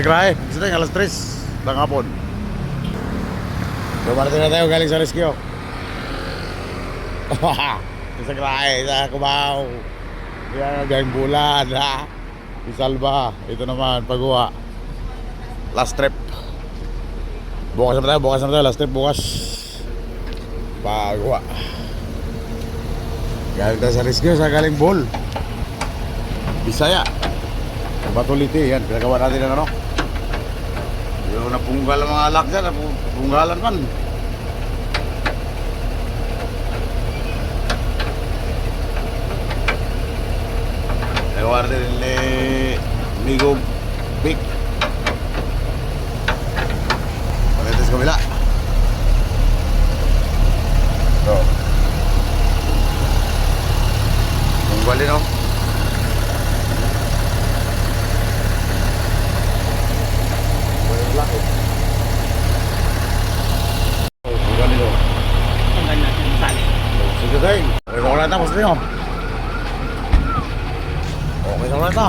sa grahe. Gusto tayo, alas 3 ng hapon. Dumarating na tayo galing sa rescue. Sa grahe, sa Cubao. Yan, gayang bulan, ha? Isalba. Ito naman, Pagua. Last trip. Bukas na tayo, last trip bukas. Pagua. Galing tayo sa rescue, sa galing Bol. Bisaya. Batuliti, yan, pinagawa natin ng ano. Yung napunggal ang mga alak dyan, napunggalan man. Nagawa natin ni Migo Big. Pagkita sa kabila. Ito. Punggal din, oh. Sige tayo. Okay, wala na. Gusto nyo. Okay, wala na.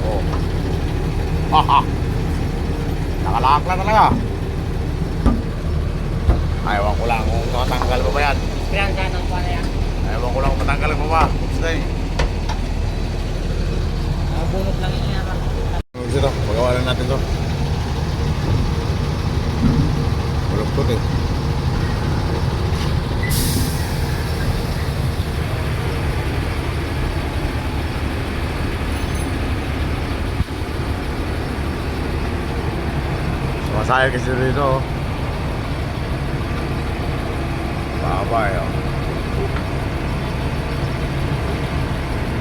Oh. Haha. Nakalakla talaga. Ayaw ko lang kung matanggal mo ba yan. Ayaw ko lang kung matanggal mo ba. Gusto tayo. Bunot lang yun yan. Gusto ito. Pagawalan natin ito. Maluktot eh. Sumasayal kasi dito, oh. Babay, oh.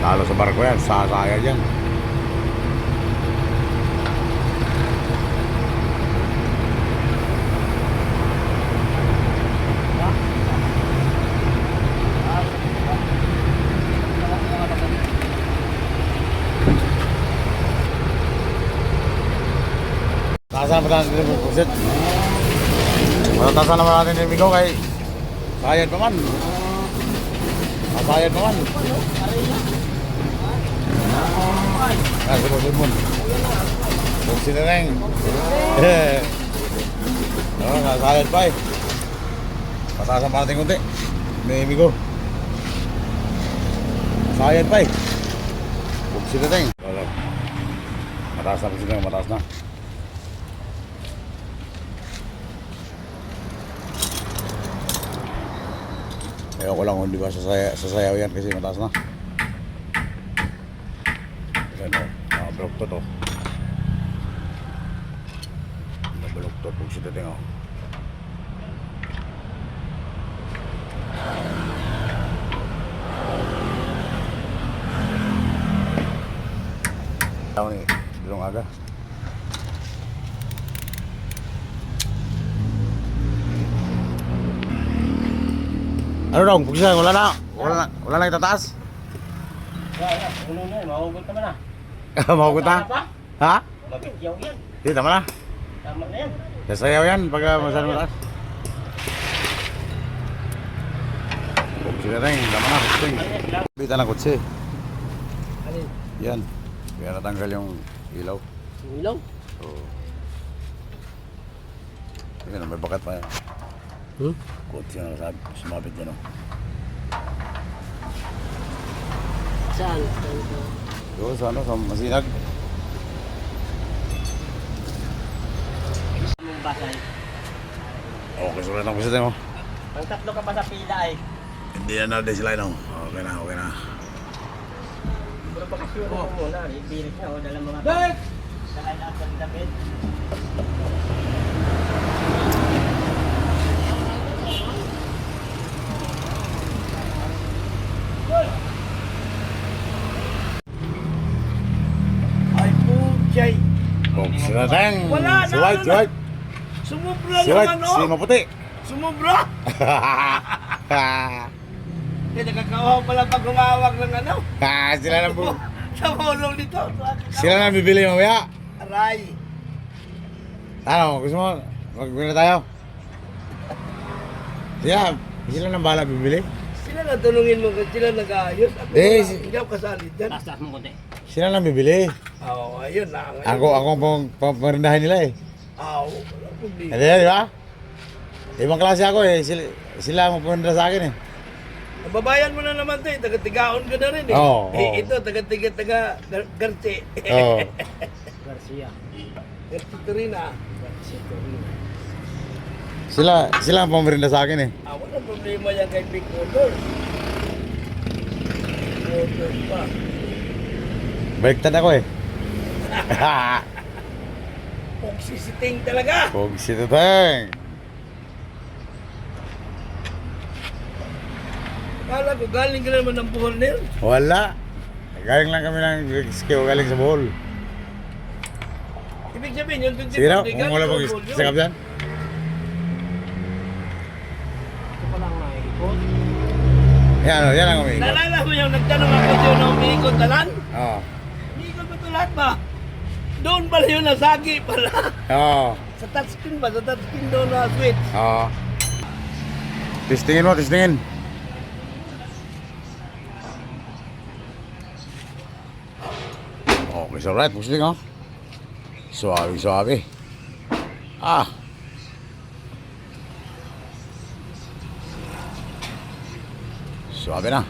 Lalo sa barko yan, sasaya dyan. Tasan pa natin yung pusit. Matatasan naman natin yung bigaw kay sayad pa man. Sayad pa man. Simon. Pusit na rin. Sayad pa eh. Matasan pa natin kunti. May bigaw. Sayad pa eh. Pusit na rin. Mataas na pusit na. Mataas na. Ayaw ko lang kung di ba sasayaw yan kasi mataas na. Yan o, nakabaluktot o. Nakabaluktot, huwag siya dating o. Ayaw ni Dilong Aga. Ano dong? Pagkisa, wala na itataas? Uno na, mahugot naman na. Mahugot na? Ha? Mabigyaw yan. Hindi, tama na. Tama na yan. Sasayaw yan pagka masyadong mataas. Pagkisa na rin, tama na. Bita na kutsi. Yan. Kaya natanggal yung ilaw. Yung ilaw? Oo. Yan, may bakat pa yan. Kutsi na nasabi, sumabit yan o. Saan? Doon sa ano, sa Masinag. Anong basay? Okay, sulat lang pusit mo. Ang tatlo ka pa sa pila eh. Hindi yan na din sila no. Okay na, okay na. Pero pag-sure mo muna, ibirit na o dala mga bag. Sakay na sa damit. Ay puchay. Kung sila tayong Wala na, si White, si White. Sumubra Si White, naman si oh. Maputi. Sumubra. Hindi nakakawaw pala pag humawak ng ano. Sila na po. Sa mulong nito. Sila na bibili mamaya. Aray. Ano, gusto mo? Magbili na tayo. Sila na bahala bibili. Sila na tulungin mo, sila nag-aayos. Ako Eh, hindi ako kasali dyan. Taas mo konti. Sila lang bibili. Oo, ayun na. Ako ang paparindahin nila eh. Oo, wala problema. Di ba? Ibang klase ako eh. Sila ang paparinda sa akin eh. Babayan mo na naman to eh, taga-tigaon ka na rin eh. Oo, oo. Ito, taga-garce. Oo. Garcia. Garce Torina. Garcia Torino. Sila ang paparinda sa akin eh. Walang problema yan kay Big Motor. Motor pa. Baliktad ako eh. Pogsisiting talaga. Pog si Tuteng. Kala ko, galing ka naman ng Borneo. Wala. Galing lang kami ng skill galing sa bowl. Ibig sabihin, yung 24 Sige na, kung wala pag sikap yan. Ito pa lang nakikot. Yan ang umiikot. Naalala mo yung nagtanong ako sa'yo na umiikot talan? Oo. Umiikot ba ito lahat ba? Doon pala yun, nasagi pala. Oo. Sa touchscreen ba? Sa touchscreen doon na switch. Oo. Testingin mo, testingin. Okay, so right, pusing oh. Suave. Ah. Suave na.